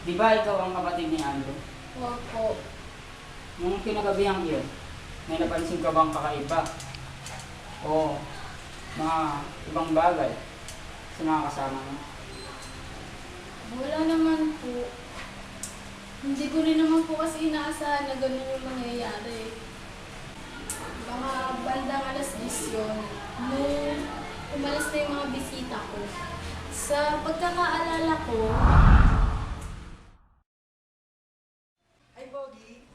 Di ba ikaw ang kapatid ni Andrew? Opo. Nung kinagabihang iyon, may napansin ka bang kakaiba? O mga ibang bagay sa mga kasama mo? Wala naman po. Hindi ko rin naman po kasi inaasahan na ganun yung mangyayari. Mga bandang alas 10 yun, nung umalas na yung mga bisita ko. Sa pagkakaalala ko, Ay, Pogi!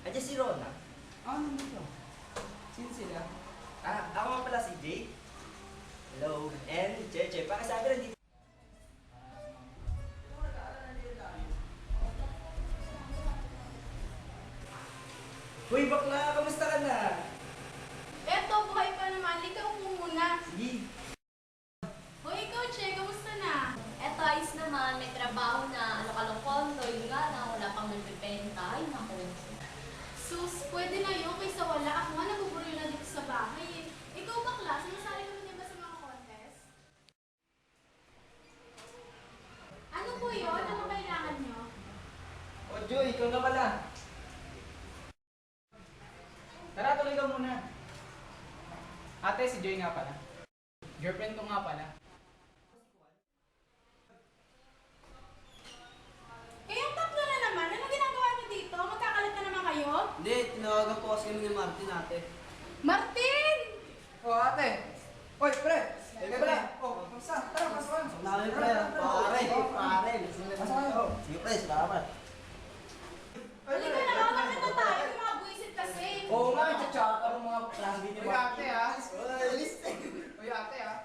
Andiyan si Rona. Nandito. Sino sila? Ako nga pala si Jay. Hello. And Cheche. Pakisabi lang dito. Uy, bakla! Kamusta ka na? eto, buhay pa naman. Ikaw po muna. Sige. Hoy, ikaw, Che, kamusta na? Eto, ayos naman, may trabaho na, ano kalungkon, yun nga na, wala pang nagbibenta, ay naku. Sus, pwede na yun kaysa wala. Ako nga nabubuloy na dito sa bahay. Ikaw bakla, sumasali ka na ba sa mga contest? Ano po yun? Ano kailangan nyo? O Joy, ikaw na pala. Tara, tuloy ka muna. Ate, si Joy nga pala. Girlfriend ko nga pala. Kayong tatlo na naman, ano ginagawa niyo dito? Magkakalat na naman kayo? Hindi, tinawagan po kasi kami ni Martin ate. Martin! Oh, ate. Oy, pre. Teka pala. Oh, kamusta? Tara, pasok ka. Namin pre, pare, pare. Pasok kayo. Sige pre, salamat. Halika na, bakit na tayo? Yung mga buwisit kasi. Oo nga, Tsaka ang mga plano ni Uy, ate ah. Alis. Uy, ate ah.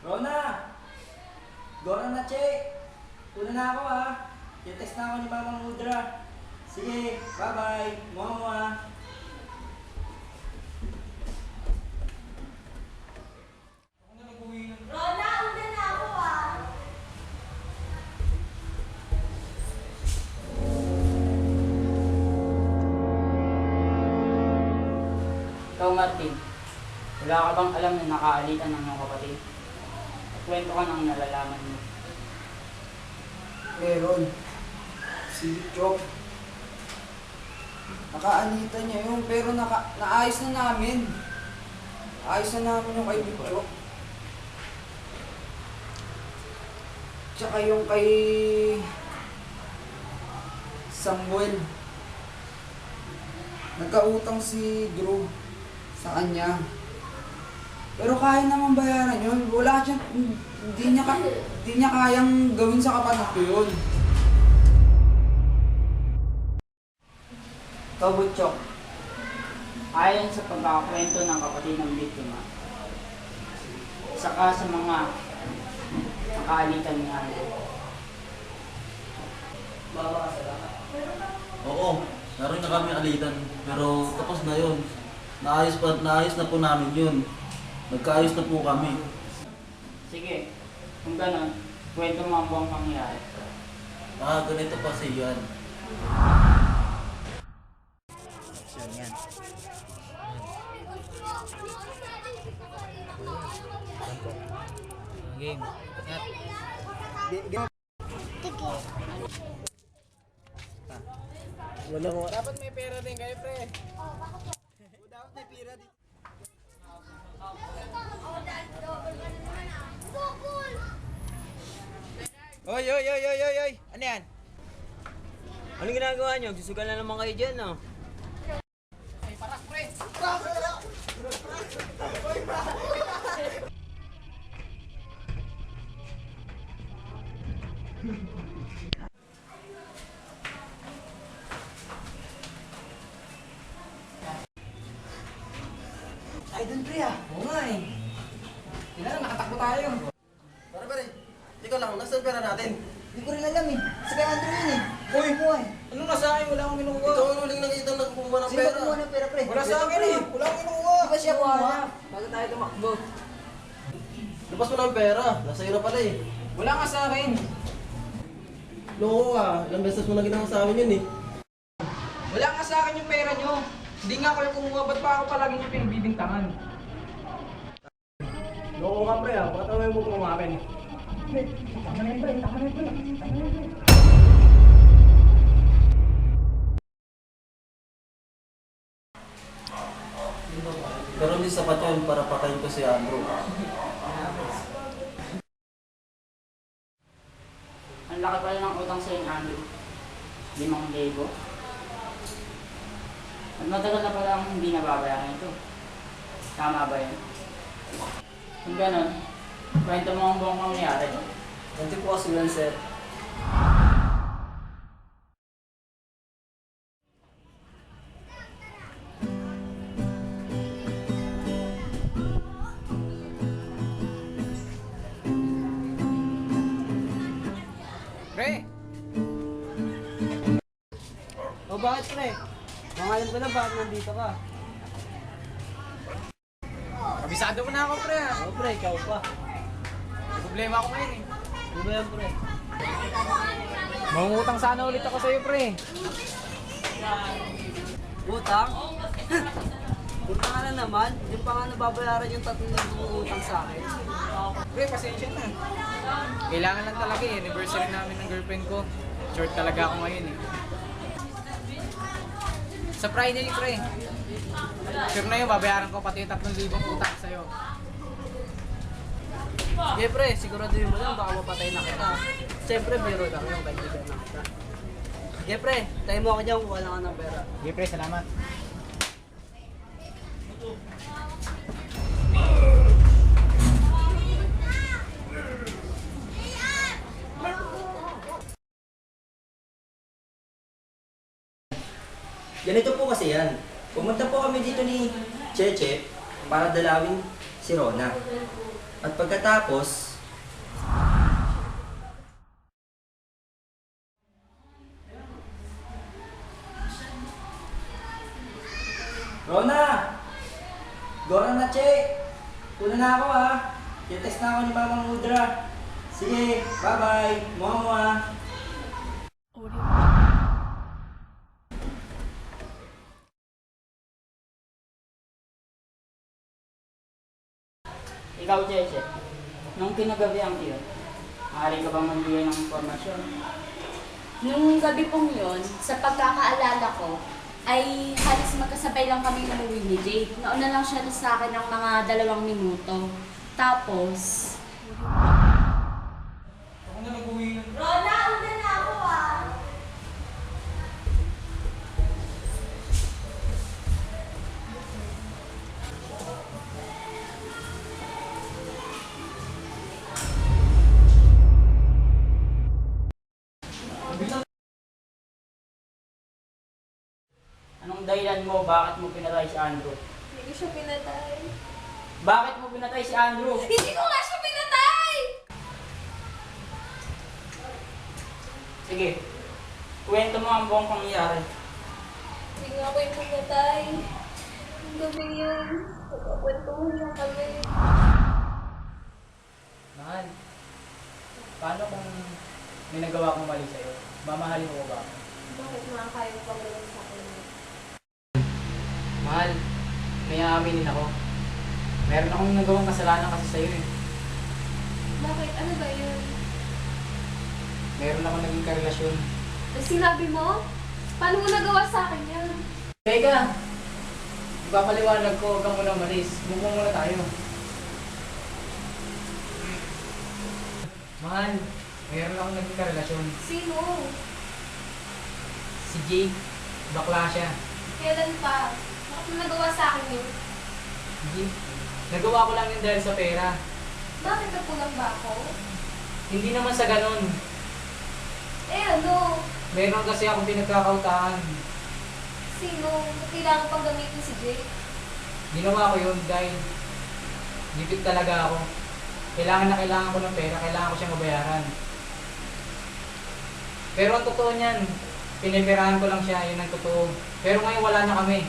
Rona! Gora na, Che! Una na ako ha. Text na ako ni Mamang Mudra. Sige, bye-bye. Mama. Rona, una na ako ah! Ikaw, Martin, wala ka bang alam na nakaalitan ng iyong kapatid? Kwento ka ng nalalaman mo. Meron. Si Chok. Nakaalitan niya yun, pero naayos na namin. Ayos na namin yung kay Chok. Tsaka yung kay Samuel. Nagkautang si Drew sa kanya. Pero kaya naman bayaran yun. Wala siya, hindi niya kayang gawin sa kapatid ko yun. Ikaw, Butchok, ayon sa pagkakakwento ng kapatid ng biktima, saka sa mga nakaalitan ni Andrew. Oo, naroon na kami alitan, pero tapos na yun. Naayos na po namin yun. Nagkaayos na po kami. Sige, kung ganon, kwento mo ang buong pangyayari. Ganito kasi yan. Game. Wala mo. Dapat may pera din kayo, pre. Dapat may pera din. Oy, oy, oy, oy, oy, oy. Ano yan? Anong ginagawa nyo? Susugal na naman kayo dyan, no? Ay, dun pre ah. Oo nga eh. Kailangan nakatakbo tayo. Pare, ikaw lang, nasaan pera natin? Hindi ko rin alam eh. Sa kay Andrew yun eh. Uy, buhay. Ano na sa akin? Wala akong minukuha. Ikaw ang huling nakita ng kumuha ng Sino pera. kumuha ng pera, pre? Wala sa akin eh. Wala akong minukuha. Di ba siya kumuha? Bago tayo tumakbo. Labas mo ng pera. Nasa iyo na pala eh. Wala nga sa akin. Loko ka. Ilang beses mo na ginawa sa amin yun eh. Wala nga sa akin yung pera nyo. Hindi nga kayo kumuha. Ba't pa ako palagi nyo pinagbibintangan? Loko ka pre ha, baka tawag mo kung umamin. Pero hindi sapat yun para patayin ko si Andrew. Ang laki pala ng utang sa Andrew. 5,000. At matagal na pala akong hindi nababayaran ito. Tama ba yan? Kung ganon, kwento mo ang buong mangyayari. Ganti po kasi yan, sir. Pre! O bakit pre? Mangalan ko lang bakit nandito ka? Kabisado mo na ako, pre. O pre, ikaw pa. May problema ako ngayon eh. Ano ba yan pre? Mangungutang sana ulit ako sa'yo, pre. Utang? Utang ka na naman? Yung pa nga nababayaran yung 3,000 utang sa akin. Pre, pasensya na. Kailangan lang talaga eh. Anniversary namin ng girlfriend ko. Short talaga ako ngayon eh. Sa Friday, pre. Sure na yun, babayaran ko pati yung 3,000 utang sa'yo. Sige pre, siguraduhin mo lang baka mapatay na kita. Siyempre, biro lang yung kaibigan na kita. Sige pre, tayo mo ako dyan kung wala ka ng pera. Okay, pre, salamat. Ganito po kasi yan. Pumunta po kami dito ni Cheche para dalawin si Rona. At pagkatapos, Rona! Dora na, Che! Una na ako ha. I-text na ako ni Mamang Mudra. Sige, bye-bye. Mua-mua. Ikaw, Cheche, nung kinagabihan iyon, maaari ka bang magbigay ng impormasyon? Nung gabi pong yun, sa pagkakaalala ko, ay halos magkasabay lang kami umuwi ni Jake. Nauna lang siya sa akin ng mga 2 minuto. Tapos... Ako na nag-uwi ng... Rona, una na ako ah! Anong dahilan mo, bakit mo pinatay si Andrew? Hindi ko siya pinatay. Bakit mo pinatay si Andrew? Hindi ko nga siya pinatay! Sige, kwento mo ang buong pangyayari. Hindi nga ako yung pinatay. Ang gabi yun. Pagkakwentuhan lang kami. Mahal, paano kung may nagawa kong mali sa'yo? Mamahalin mo ba ako? Bakit makakaya pa gano'n sa akin? Mahal, may aaminin ako. Meron akong nagawang kasalanan kasi sa'yo eh. Bakit? Ano ba yun? Meron akong naging karelasyon. Ay, sinabi mo? Paano mo nagawa sa akin yan? Teka! Ipapaliwanag ko, huwag kang muna umalis. Bukong muna tayo. Mahal, meron akong naging karelasyon. Sino? Si Jake, bakla siya. Kailan pa? Bakit mo nagawa sa akin yun? Jake, nagawa ko lang yun dahil sa pera. Bakit nagkulang ba ako? Hindi naman sa ganon. Eh ano? Meron kasi akong pinagkakautaan. Sino? Kailangan pang gamitin si Jake? Ginawa ko yun dahil gipit talaga ako. Kailangan ko ng pera, kailangan ko siyang mabayaran. Pero ang totoo niyan, pinipirahan ko lang siya, yun ang totoo. Pero ngayon wala na kami.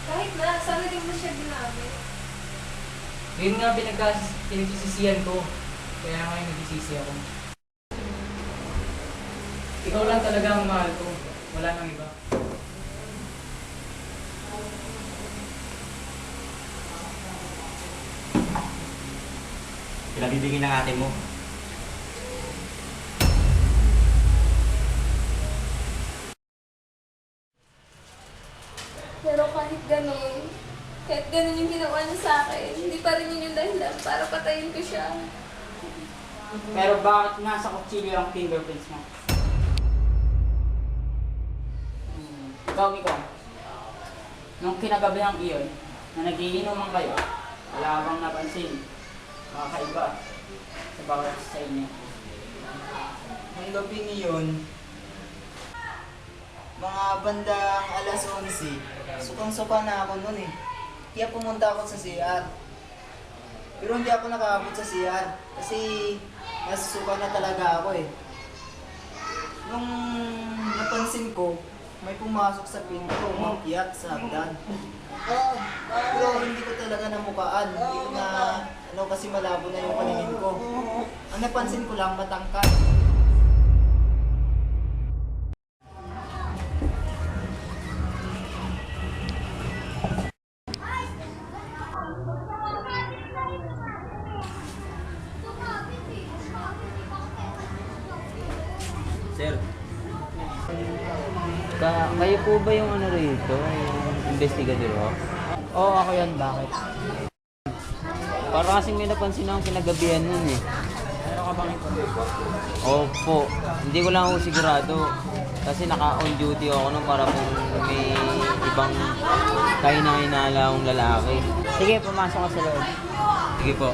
Kahit na, sana din mo siya ginamit. Yun nga pinagsisisihan ko. Kaya ngayon nagsisisi ako. Ikaw lang talaga ang mahal ko. Wala nang iba. pinabibigay ng ate mo. Pero kahit ganun yung ginawa niya sa akin, hindi pa rin yun yung dahilan para patayin ko siya. Pero bakit nasa kutsilyo ang fingerprints mo? Ikaw, nung kinagabihang iyon, na nagiinuman kayo, wala bang napansin, makakaiba sa bawat sa inyo? Ang gabi niyon, mga bandang alas 11, sukang-suka na ako nun eh. Kaya pumunta ako sa CR. Pero hindi ako nakaabot sa CR kasi nasusuka na talaga ako eh. Nung napansin ko, may pumasok sa pinto, umakyat sa hagdan. Pero hindi ko talaga namukaan. Hindi ko na, kasi malabo na yung paningin ko. Ang napansin ko lang, matangkad. Sir, Kayo po ba yung ano rito? Yung investigador ho? Oo, ako yan. Bakit? Para kasing may napansin akong kinagabihan nun eh. Meron ka bang information? Opo. Hindi ko lang ako sigurado. Kasi naka-on duty ako nun para kung may ibang kahinang-hinala akong lalaki. Sige, pumasok ka sa loob. Sige po.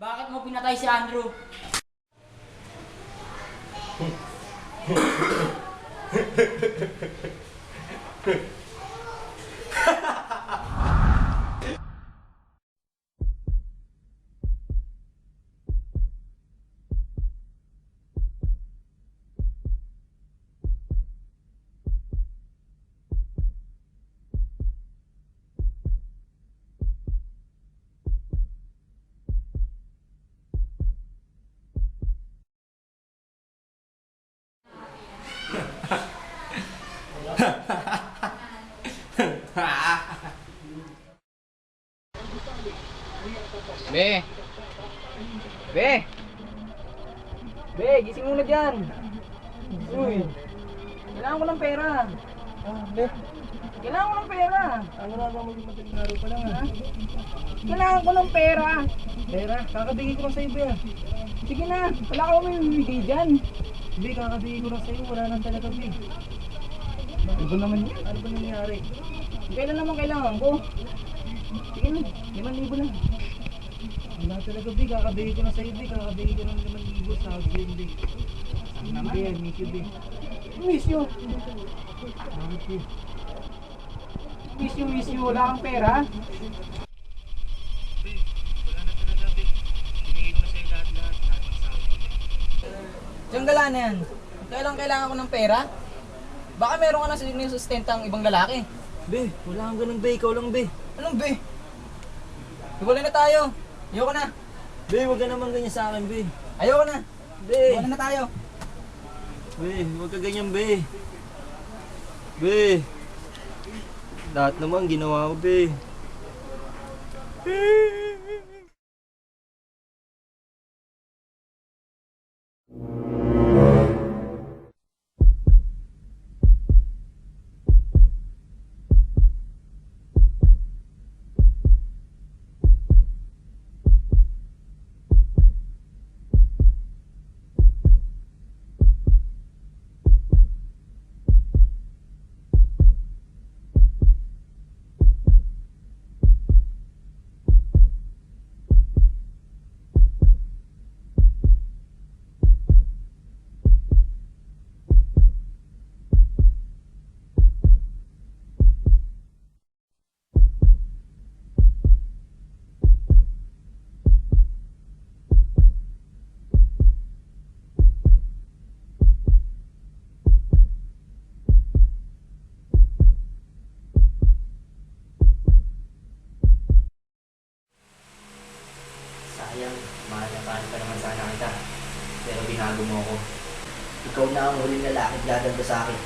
Bakit mo pinatay si Andrew? Be! Be! Be, gising muna dyan! Uy! Kailangan ko ng pera! Be! Kailangan ko ng pera! Wala ba mag-madaling araw pa lang ha? Kailangan ko ng pera! Pera? Kakabigay ko lang sa'yo, Be. Sige na! Wala ka may bibigay dyan! Be, kakabigay ko lang sa'yo. Wala nang talaga, Be. Ano ba naman yan? Ano ba nangyari? Kailan naman kailangan ko? Sige na, 5,000 lang. Wala talaga, Be. Kakabigay ko na sa'yo, Be. Kakabigay ko ng 5,000 sa akin, Be. Saan naman? Be, miss you, Be. Miss you? Bakit, Be? Miss you. Wala kang pera? Be, wala na talaga, Be. Binigay ko na sa'yo lahat ng sahod ko. Siyang gala na yan. Kailangan ko ng pera? Baka meron ka na sinusustentang ibang lalaki. Be, wala kang ganun, Be. Ikaw lang, Be. Anong, Be? Hiwalay na tayo. Ayoko na. Be, huwag ka naman ganyan sa akin, Be. Ayoko na. Be, Hiwalay na tayo. Be, huwag ka ganyan, Be. Be, lahat naman ginawa ko, Be. Sayang, mahalakaan pa naman sana kita. Pero binago mo ako. Ikaw na ang huling lalaki dadanda sa akin.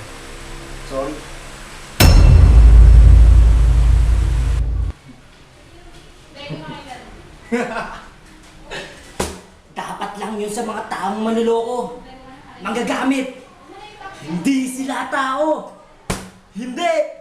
Sorry. Dapat lang yun sa mga taong manloloko. Manggagamit. Hindi sila tao. Hindi!